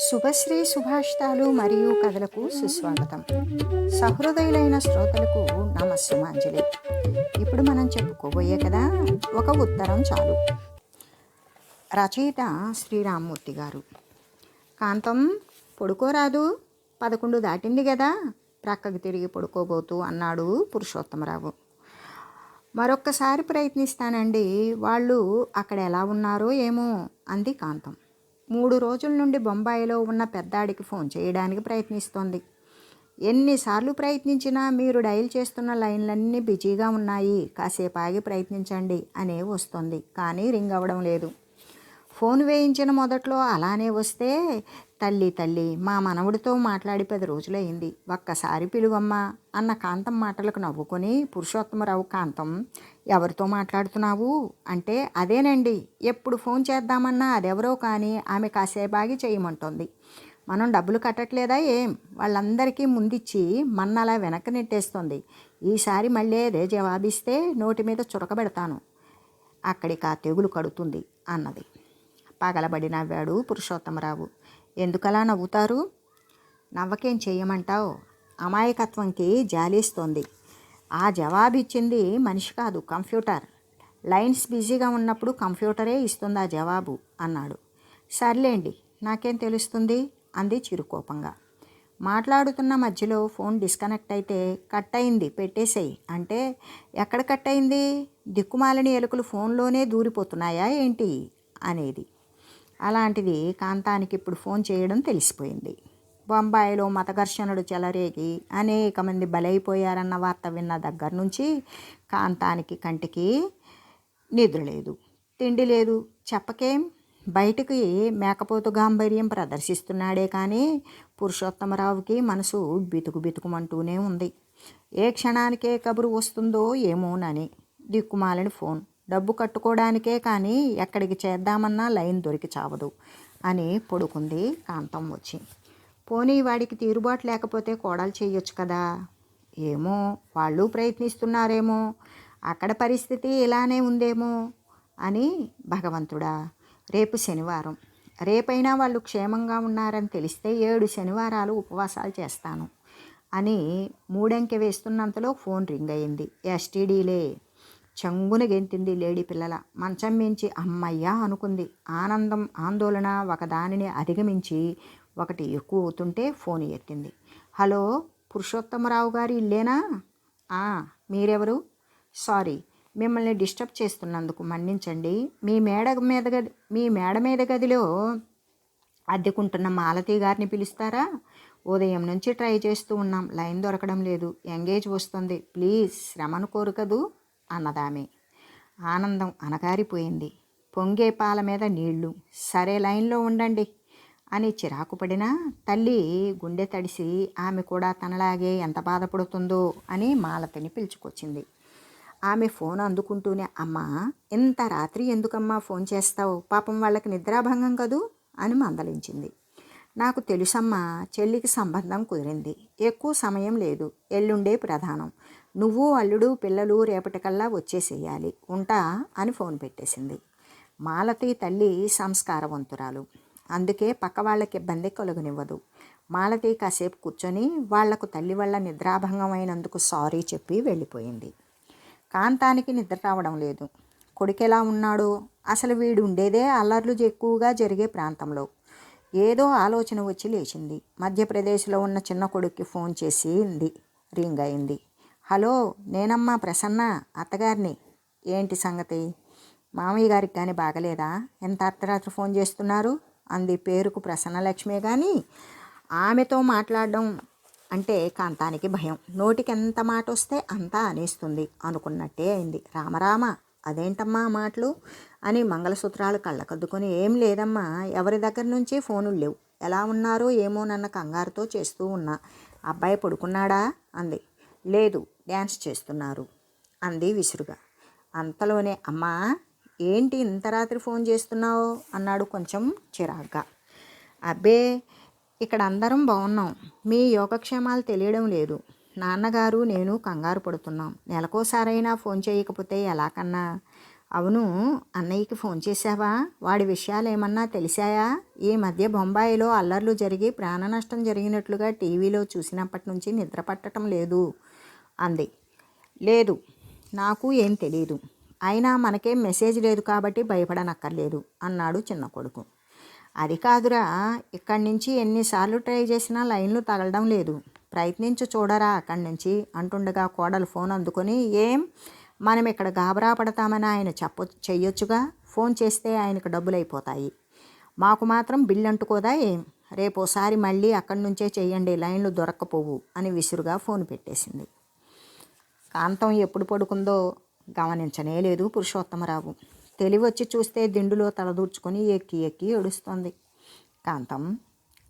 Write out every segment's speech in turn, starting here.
శుభశ్రీ సుభాషితాలు మరియు కథలకు సుస్వాగతం. సహృదయులైన శ్రోతలకు నమస్సుమాంజలి. ఇప్పుడు మనం చెప్పుకోబోయే కదా ఒక ఉత్తరం చాలు. రచయిత శ్రీరామ్మూర్తి గారు. కాంతం, పడుకోరాదు, 11 దాటింది కదా, ప్రక్కకు తిరిగి పడుకోబోతూ అన్నాడు పురుషోత్తమరావు. మరొక్కసారి ప్రయత్నిస్తానండి, వాళ్ళు అక్కడ ఎలా ఉన్నారో ఏమో అంది కాంతం. 3 రోజుల నుండి బొంబాయిలో ఉన్న పెద్దాడికి ఫోన్ చేయడానికి ప్రయత్నిస్తోంది. ఎన్నిసార్లు ప్రయత్నించినా మీరు డయల్ చేస్తున్న లైన్లన్నీ బిజీగా ఉన్నాయి, కాసేపు ఆగి ప్రయత్నించండి అనే వస్తుంది, కానీ రింగ్ అవ్వడం లేదు. ఫోన్ వేయించిన మొదట్లో అలానే వస్తే, తల్లి మా మనవడితో మాట్లాడి 10 రోజులైంది, ఒక్కసారి పిలువమ్మా అన్న కాంతం మాటలకు నవ్వుకొని పురుషోత్తమరావు, కాంతం ఎవరితో మాట్లాడుతున్నావు అంటే, అదేనండి, ఎప్పుడు ఫోన్ చేద్దామన్నా అదెవరో కానీ ఆమె కాసేపాగి చేయమంటోంది. మనం డబ్బులు కట్టట్లేదా ఏం? వాళ్ళందరికీ ముందిచ్చి మన్నలా వెనక్కి నెట్టేస్తుంది. ఈసారి మళ్ళీ అదే జవాబిస్తే నోటి మీద చురకబెడతాను, అక్కడికి ఆ తెగులు కడుతుంది అన్నది. పగలబడి నవ్వాడు పురుషోత్తమరావు. ఎందుకలా నవ్వుతారు? నవ్వకేం చేయమంటావు? అమాయకత్వంకి జాలిస్తోంది. ఆ జవాబిచ్చింది మనిషి కాదు, కంప్యూటర్. లైన్స్ బిజీగా ఉన్నప్పుడు కంప్యూటరే ఇస్తుంది ఆ జవాబు అన్నాడు. సర్లేండి, నాకేం తెలుస్తుంది అంది చిరుకోపంగా. మాట్లాడుతున్న మధ్యలో ఫోన్ డిస్కనెక్ట్ అయితే, కట్ అయింది పెట్టేసేయి అంటే, ఎక్కడ కట్ అయింది? దిక్కుమాలని ఎలుకలు ఫోన్లోనే దూరిపోతున్నాయా ఏంటి అనేది. అలాంటిది కాంతానికి ఇప్పుడు ఫోన్ చేయడం తెలిసిపోయింది. బొంబాయిలో మత ఘర్షణలు చెలరేగి అనేక మంది బలైపోయారన్న వార్త విన్న దగ్గర నుంచి కాంతానికి కంటికి నిద్ర లేదు, తిండి లేదు. చెప్పకేం, బయటికి మేకపోతు గాంభీర్యం ప్రదర్శిస్తున్నాడే కానీ పురుషోత్తమరావుకి మనసు బితుకుమంటూనే ఉంది. ఏ క్షణానికే కబురు వస్తుందో ఏమోనని. దిక్కుమాలని ఫోన్, డబ్బు కట్టుకోవడానికే కానీ ఎక్కడికి చేద్దామన్నా లైన్ దొరికి చావదు అని పడుకుంది కాంతం వచ్చి. పోనీ వాడికి తీరుబాటు లేకపోతే కోడలు చేయొచ్చు కదా. ఏమో, వాళ్ళు ప్రయత్నిస్తున్నారేమో, అక్కడ పరిస్థితి ఇలానే ఉందేమో అని. భగవంతుడా, రేపు శనివారం, రేపైనా వాళ్ళు క్షేమంగా ఉన్నారని తెలిస్తే 7 శనివారాలు ఉపవాసాలు చేస్తాను అని మూడంకె వేస్తున్నంతలో ఫోన్ రింగ్ అయింది. ఎస్టీడీలే. చంగున గెంతింది లేడీ పిల్లల. మంచం మించి అమ్మయ్యా అనుకుంది. ఆనందం, ఆందోళన ఒకదానిని అధిగమించి ఒకటి ఎక్కువ అవుతుంటే ఫోన్ ఎత్తింది. హలో, పురుషోత్తమరావు గారి ఇల్లేనా? మీరెవరు? సారీ, మిమ్మల్ని డిస్టర్బ్ చేస్తున్నందుకు మన్నించండి. మీ మేడ మీద గదిలో అద్దెకుంటున్న మాలతి గారిని పిలుస్తారా? ఉదయం నుంచి ట్రై చేస్తూ ఉన్నాం, లైన్ దొరకడం లేదు. ఎంగేజ్ వస్తుంది, ప్లీజ్ శ్రమను కోరుకదు అన్నదామె. ఆనందం అనగారిపోయింది. పొంగే పాల మీద నీళ్లు. సరే, లైన్లో ఉండండి అని చిరాకు పడినా తల్లి గుండె తడిసి ఆమె కూడా తనలాగే ఎంత బాధపడుతుందో అని మాలతిని పిలుచుకొచ్చింది. ఆమె ఫోన్ అందుకుంటూనే, అమ్మా, ఇంత రాత్రి ఎందుకమ్మా ఫోన్ చేస్తావు? పాపం వాళ్ళకి నిద్రాభంగం కదూ అని మందలించింది. నాకు తెలుసమ్మా, చెల్లికి సంబంధం కుదిరింది, ఎక్కువ సమయం లేదు, ఎల్లుండే ప్రధానం. నువ్వు, అల్లుడు, పిల్లలు రేపటికల్లా వచ్చేసేయాలి, ఉంటా అని ఫోన్ పెట్టేసింది. మాలతి తల్లి సంస్కారవంతురాలు, అందుకే పక్క వాళ్ళకి ఇబ్బంది కలుగనివ్వదు. మాలతి కాసేపు కూర్చొని వాళ్లకు తల్లి వల్ల నిద్రాభంగం అయినందుకు సారీ చెప్పి వెళ్ళిపోయింది. కాంతానికి నిద్ర రావడం లేదు. కొడుకెలా ఉన్నాడో, అసలు వీడు ఉండేదే అల్లర్లు ఎక్కువగా జరిగే ప్రాంతంలో. ఏదో ఆలోచన వచ్చి లేచింది. మధ్యప్రదేశ్లో ఉన్న చిన్న కొడుక్కి ఫోన్ చేసింది. రింగ్ అయింది. హలో, నేనమ్మా ప్రసన్న, అత్తగారిని. ఏంటి సంగతి? మామయ్య గారికి కానీ బాగలేదా? ఎంత అర్ధరాత్రి ఫోన్ చేస్తున్నారు అంది. పేరుకు ప్రసన్నలక్ష్మే కానీ ఆమెతో మాట్లాడడం అంటే కాంతానికి భయం. నోటికి ఎంత మాట వస్తే అంతా అనేస్తుంది అనుకున్నట్టే అయింది. రామరామ, అదేంటమ్మా మాటలు అని మంగళసూత్రాలు కళ్ళకద్దుకొని, ఏం లేదమ్మా, ఎవరి దగ్గర నుంచి ఫోనులు లేవు, ఎలా ఉన్నారో ఏమోనన్న కంగారుతో చేస్తూ ఉన్నా. అబ్బాయి పడుకున్నాడా అంది. లేదు, డ్యాన్స్ చేస్తున్నారు అంది విసురుగా. అంతలోనే, అమ్మా, ఏంటి ఇంత రాత్రి ఫోన్ చేస్తున్నావు అన్నాడు కొంచెం చిరాగ్గా. అబ్బే, ఇక్కడ అందరం బాగున్నాం, మీ యోగక్షేమాలు తెలియడం లేదు. నాన్నగారు నేను కంగారు పడుతున్నాం. నెలకోసారైనా ఫోన్ చేయకపోతే ఎలా కన్నా? అవును, అన్నయ్యకి ఫోన్ చేశావా? వాడి విషయాలు ఏమన్నా తెలిసాయా? ఈ మధ్య బొంబాయిలో అల్లర్లు జరిగి ప్రాణ నష్టం జరిగినట్లుగా టీవీలో చూసినప్పటి నుంచి నిద్ర పట్టడం లేదు అంది. లేదు, నాకు ఏం తెలియదు. అయినా మనకేం మెసేజ్ లేదు కాబట్టి భయపడనక్కర్లేదు అన్నాడు చిన్న కొడుకు. అది కాదురా, ఇక్కడి నుంచి ఎన్నిసార్లు ట్రై చేసినా లైన్లు తగలడం లేదు. ప్రయత్నించు చూడరా అక్కడి నుంచి అంటుండగా కోడలు ఫోన్ అందుకొని, ఏం మనం ఇక్కడ గాబరా పడతామని ఆయన చెయ్యొచ్చుగా. ఫోన్ చేస్తే ఆయనకు డబ్బులు అయిపోతాయి, మాకు మాత్రం బిల్లు అంటుకోదా ఏం? రేపోసారి మళ్ళీ అక్కడి నుంచే చెయ్యండి, లైన్లు దొరక్కపోవు అని విసురుగా ఫోన్ పెట్టేసింది. కాంతం ఎప్పుడు పడుకుందో గమనించనే లేదు పురుషోత్తమరావు. తెలివొచ్చి చూస్తే దిండులో తలదూర్చుకొని ఎక్కి ఎక్కి ఏడుస్తోంది. కాంతం,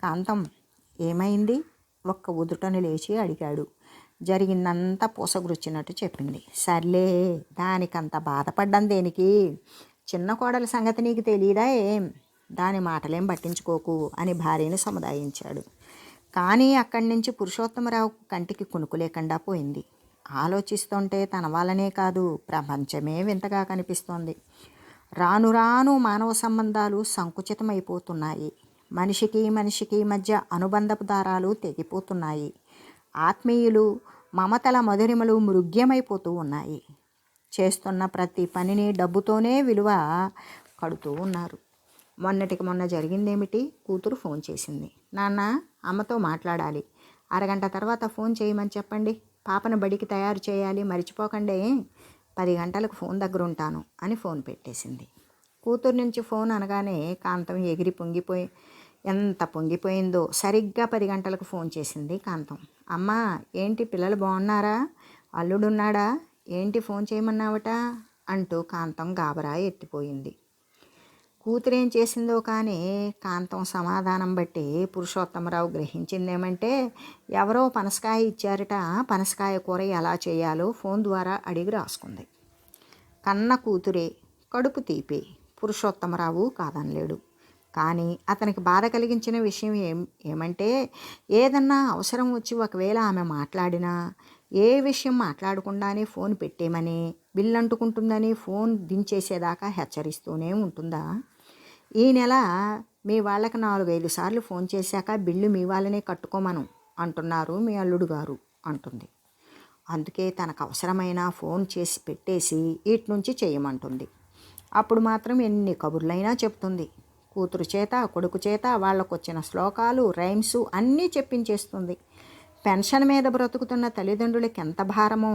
కాంతం, ఏమైంది? ఒక్క ఉదుటను లేచి అడిగాడు. జరిగిందంతా పూసగుచ్చినట్టు చెప్పింది. సర్లే, దానికంత బాధపడ్డం దేనికి? చిన్న కోడల సంగతి నీకు తెలియదా ఏం? దాని మాటలేం పట్టించుకోకు అని భార్యను సముదాయించాడు. కానీ అక్కడి నుంచి పురుషోత్తమరావు కంటికి కునుకు లేకుండా పోయింది. ఆలోచిస్తుంటే తన వల్లనే కాదు, ప్రపంచమే వింతగా కనిపిస్తోంది. రాను రాను మానవ సంబంధాలు సంకుచితమైపోతున్నాయి. మనిషికి మనిషికి మధ్య అనుబంధపు దారాలు తెగిపోతున్నాయి. ఆత్మీయులు, మమతల మధురిమలు మృగ్యమైపోతూ ఉన్నాయి. చేస్తున్న ప్రతి పనిని డబ్బుతోనే విలువ కడుతూ ఉన్నారు. మొన్నటికి మొన్న జరిగిందేమిటి? కూతురు ఫోన్ చేసింది. నాన్న, అమ్మతో మాట్లాడాలి, అరగంట తర్వాత ఫోన్ చేయమని చెప్పండి. పాపను బడికి తయారు చేయాలి, మర్చిపోకండి. 10 గంటలకు ఫోన్ దగ్గర ఉంటాను అని ఫోన్ పెట్టేసింది. కూతురు నుంచి ఫోన్ అనగానే కాంతం ఎగిరి ఎంత పొంగిపోయిందో. సరిగ్గా 10 గంటలకు ఫోన్ చేసింది కాంతం. అమ్మా, ఏంటి పిల్లలు బాగున్నారా? అల్లుడున్నాడా? ఏంటి ఫోన్ చేయమన్నావట అంటూ కాంతం గాబరా ఎత్తిపోయింది. కూతురేం చేసిందో కానీ కాంతం సమాధానం బట్టి పురుషోత్తమరావు గ్రహించిందేమంటే, ఎవరో పనసకాయ ఇచ్చారట, పనసకాయ కూర ఎలా చేయాలో ఫోన్ ద్వారా అడిగి రాసుకుంది. కన్న కూతురే, కడుపు తీపే. పురుషోత్తమరావు కాదనలేడు. కానీ అతనికి బాధ కలిగించిన విషయం ఏమంటే, ఏదన్నా అవసరం వచ్చి ఒకవేళ ఆమె మాట్లాడినా ఏ విషయం మాట్లాడకుండానే ఫోన్ పెట్టేమని, బిల్లు అంటుకుంటుందని ఫోన్ దించేసేదాకా హెచ్చరిస్తూనే ఉంటుందా? ఈ నెల మీ వాళ్ళకి 4-5 సార్లు ఫోన్ చేశాక బిల్లు మీ వాళ్ళనే కట్టుకోమను అంటున్నారు మీ అల్లుడు గారు అంటుంది. అందుకే తనకు అవసరమైన ఫోన్ చేసి పెట్టేసి ఇటు నుంచి చేయమంటుంది. అప్పుడు మాత్రం ఎన్ని కబుర్లైనా చెప్తుంది. కూతురు చేత, కొడుకు చేత వాళ్ళకొచ్చిన శ్లోకాలు, రైమ్స్ అన్నీ చెప్పించేస్తుంది. పెన్షన్ మీద బ్రతుకుతున్న తల్లిదండ్రులకి ఎంత భారమో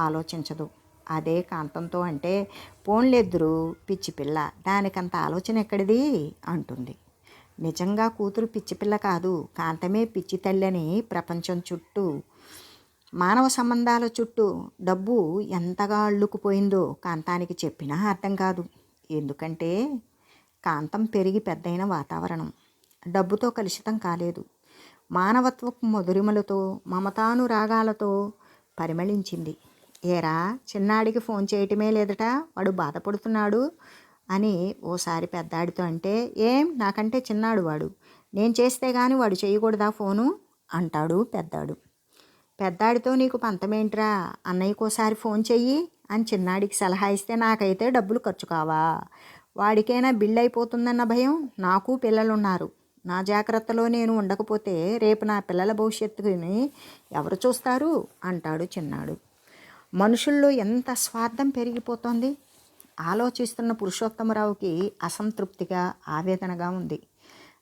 ఆలోచించదు. అదే కాంతంతో అంటే, పోన్లేద్దురు పిచ్చి పిల్ల, దానికంత ఆలోచన ఎక్కడిది అంటుంది. నిజంగా కూతురు పిచ్చి పిల్ల కాదు, కాంతమే పిచ్చి తల్లని ప్రపంచం చుట్టూ, మానవ సంబంధాల చుట్టూ డబ్బు ఎంతగా అల్లుకుపోయిందో కాంతానికి చెప్పినా అర్థం కాదు. ఎందుకంటే కాంతం పెరిగి పెద్దయిన వాతావరణం డబ్బుతో కలుషితం కాలేదు. మానవత్వపు మధురిమలతో, మమతానురాగాలతో పరిమళించింది. ఏరా, చిన్నాడికి ఫోన్ చేయటమే లేదట, వాడు బాధపడుతున్నాడు అని ఓసారి పెద్దాడితో అంటే, ఏం నాకంటే చిన్నాడు వాడు, నేను చేస్తే కానీ వాడు చేయకూడదా ఫోను అంటాడు పెద్దాడు. పెద్దాడితో నీకు పంతమేంట్రా, అన్నయ్యకోసారి ఫోన్ చెయ్యి అని చిన్నాడికి సలహా ఇస్తే, నాకైతే డబ్బులు ఖర్చు కావా, వాడికైనా బిల్లు అయిపోతుందన్న భయం. నాకు పిల్లలున్నారు, నా జాగ్రత్తలో నేను ఉండకపోతే రేపు నా పిల్లల భవిష్యత్తుని ఎవరు చూస్తారు అంటాడు చిన్నాడు. మనుషుల్లో ఎంత స్వార్థం పెరిగిపోతోంది. ఆలోచిస్తున్న పురుషోత్తమరావుకి అసంతృప్తిగా, ఆవేదనగా ఉంది.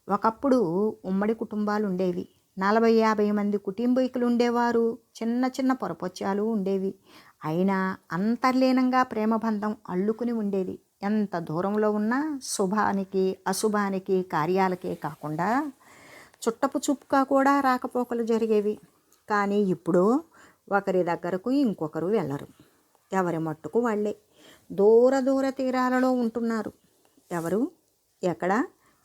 ఒకప్పుడు ఉమ్మడి కుటుంబాలు ఉండేవి. 40-50 మంది కుటుంబీకులు ఉండేవారు. చిన్న చిన్న పొరపొచ్చాలు ఉండేవి. అయినా అంతర్లీనంగా ప్రేమబంధం అల్లుకుని ఉండేది. ఎంత దూరంలో ఉన్నా శుభానికి అశుభానికి కార్యాలకే కాకుండా చుట్టపు చూపుగా కూడా రాకపోకలు జరిగేవి. కానీ ఇప్పుడు ఒకరి దగ్గరకు ఇంకొకరు వెళ్ళరు. ఎవరి మట్టుకు వాళ్ళే దూర దూర తీరాలలో ఉంటున్నారు. ఎవరు ఎక్కడ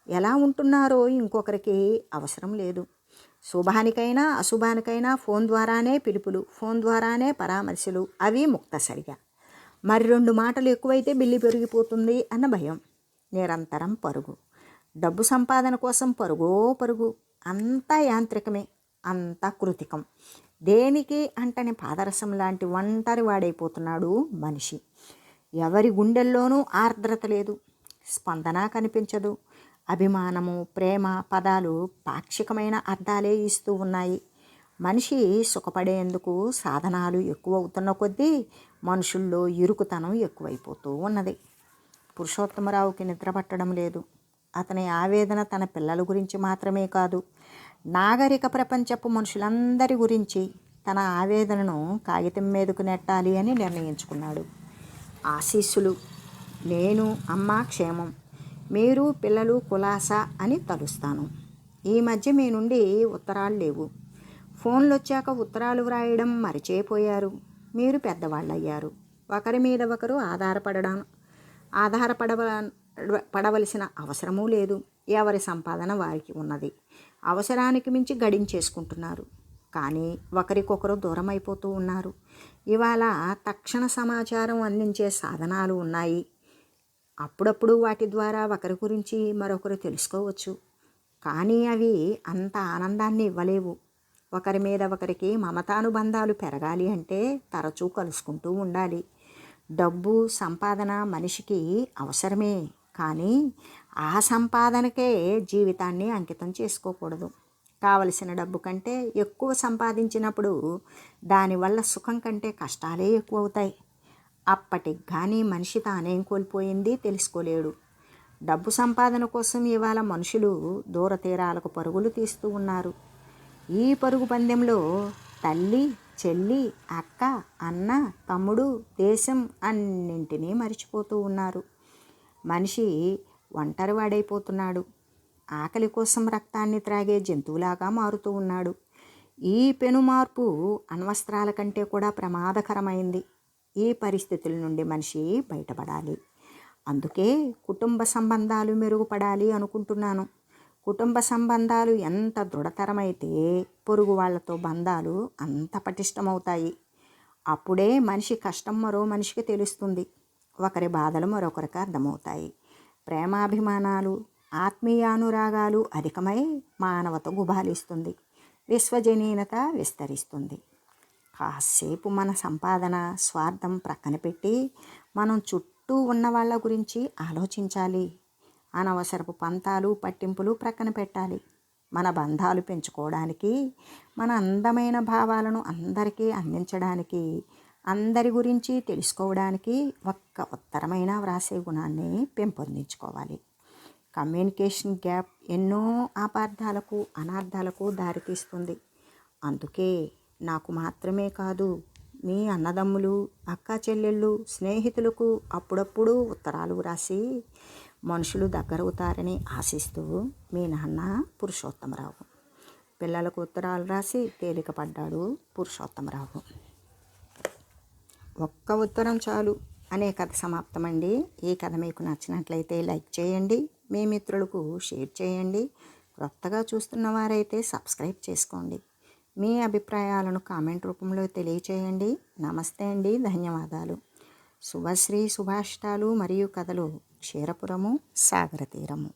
ఎలా ఉంటున్నారో ఇంకొకరికి అవసరం లేదు. శుభానికైనా అశుభానికైనా ఫోన్ ద్వారానే పిలుపులు, ఫోన్ ద్వారానే పరామర్శలు, అవి ముక్తసరిగా. మరి 2 మాటలు ఎక్కువైతే బిల్లు పెరిగిపోతుంది అన్న భయం. నిరంతరం పరుగు, డబ్బు సంపాదన కోసం పరుగో పరుగు. అంతా యాంత్రికమే, అంతా కృతికం. దేనికి అంటని పాదరసం లాంటి ఒంటరి వాడైపోతున్నాడు మనిషి. ఎవరి గుండెల్లోనూ ఆర్ద్రత లేదు, స్పందన కనిపించదు. అభిమానము, ప్రేమ పదాలు పాక్షికమైన అర్థాలే ఇస్తూ ఉన్నాయి. మనిషి సుఖపడేందుకు సాధనాలు ఎక్కువ అవుతున్న కొద్దీ మనుషుల్లో ఇరుకుతనం ఎక్కువైపోతూ ఉన్నది. పురుషోత్తమరావుకి నిద్ర పట్టడం లేదు. అతని ఆవేదన తన పిల్లల గురించి మాత్రమే కాదు, నాగరిక ప్రపంచపు మనుషులందరి గురించి తన ఆవేదనను కాగితం మీదకు నెట్టాలి అని నిర్ణయించుకున్నాడు. ఆశీస్సులు. నేను, అమ్మ క్షేమం, మీరు పిల్లలు కులాసా అని తలుస్తాను. ఈ మధ్య మీ నుండి ఉత్తరాలు లేవు. ఫోన్లు వచ్చాక ఉత్తరాలు వ్రాయడం మరిచేపోయారు. మీరు పెద్దవాళ్ళయ్యారు. ఒకరి మీద ఒకరు పడవలసిన అవసరమూ లేదు. ఎవరి సంపాదన వారికి ఉన్నది. అవసరానికి మించి గడించేసుకుంటున్నారు. కానీ ఒకరికొకరు దూరం అయిపోతూ ఉన్నారు. ఇవాళ తక్షణ సమాచారం అందించే సాధనాలు ఉన్నాయి. అప్పుడప్పుడు వాటి ద్వారా ఒకరి గురించి మరొకరు తెలుసుకోవచ్చు. కానీ అవి అంత ఆనందాన్ని ఇవ్వలేవు. ఒకరి మీద ఒకరికి మమతానుబంధాలు పెరగాలి అంటే తరచూ కలుసుకుంటూ ఉండాలి. డబ్బు, సంపాదన మనిషికి అవసరమే, కానీ ఆ సంపాదనకే జీవితాన్ని అంకితం చేసుకోకూడదు. కావలసిన డబ్బు కంటే ఎక్కువ సంపాదించినప్పుడు దానివల్ల సుఖం కంటే కష్టాలే ఎక్కువ అవుతాయి. అప్పటికి కానీ మనిషి తానేం కోల్పోయింది తెలుసుకోలేడు. డబ్బు సంపాదన కోసం ఇవాళ మనుషులు దూర తీరాలకు పరుగులు తీస్తూ ఉన్నారు. ఈ పరుగు పందెంలో తల్లి, చెల్లి, అక్క, అన్న, తమ్ముడు, దేశం అన్నింటినీ మరిచిపోతూ ఉన్నారు. మనిషి ఒంటరివాడైపోతున్నాడు. ఆకలి కోసం రక్తాన్ని త్రాగే జంతువులాగా మారుతూ ఉన్నాడు. ఈ పెను మార్పు అణ్వస్త్రాల కంటే కూడా ప్రమాదకరమైంది. ఈ పరిస్థితుల నుండి మనిషి బయటపడాలి. అందుకే కుటుంబ సంబంధాలు మెరుగుపడాలి అనుకుంటున్నాను. కుటుంబ సంబంధాలు ఎంత దృఢతరమైతే పొరుగు వాళ్లతో బంధాలు అంత పటిష్టమవుతాయి. అప్పుడే మనిషి కష్టం మరో మనిషికి తెలుస్తుంది. ఒకరి బాధలు మరొకరికి అర్థమవుతాయి. ప్రేమాభిమానాలు, ఆత్మీయానురాగాలు అధికమై మానవత గుబాలిస్తుంది. విశ్వజనీనత విస్తరిస్తుంది. కాసేపు మన సంపాదన, స్వార్థం ప్రక్కన పెట్టి మనం చుట్టూ ఉన్న వాళ్ళ గురించి ఆలోచించాలి. అనవసరపు పంతాలు, పట్టింపులు ప్రక్కన పెట్టాలి. మన బంధాలు పెంచుకోవడానికి, మన అందమైన భావాలను అందరికీ అందించడానికి, అందరి గురించి తెలుసుకోవడానికి ఒక్క ఉత్తరమైన వ్రాసే గుణాన్ని పెంపొందించుకోవాలి. కమ్యూనికేషన్ గ్యాప్ ఎన్నో అపార్థాలకు, అనార్థాలకు దారితీస్తుంది. అందుకే నాకు మాత్రమే కాదు, మీ అన్నదమ్ములు, అక్క చెల్లెళ్ళు, స్నేహితులకు అప్పుడప్పుడు ఉత్తరాలు వ్రాసి మనుషులు దగ్గరవుతారని ఆశిస్తూ మీ నాన్న పురుషోత్తమరావు. పిల్లలకు ఉత్తరాలు రాసి తేలికపడ్డాడు పురుషోత్తమరావు. ఒక్క ఉత్తరం చాలు అనే కథ సమాప్తమండి. ఈ కథ మీకు నచ్చినట్లయితే లైక్ చేయండి, మీ మిత్రులకు షేర్ చేయండి. కొత్తగా చూస్తున్న వారైతే సబ్స్క్రైబ్ చేసుకోండి. మీ అభిప్రాయాలను కామెంట్ రూపంలో తెలియచేయండి. నమస్తే అండి, ధన్యవాదాలు. శుభశ్రీ శుభాష్టాలు మరియు కథలు, క్షీరపురము, సాగర తీరము.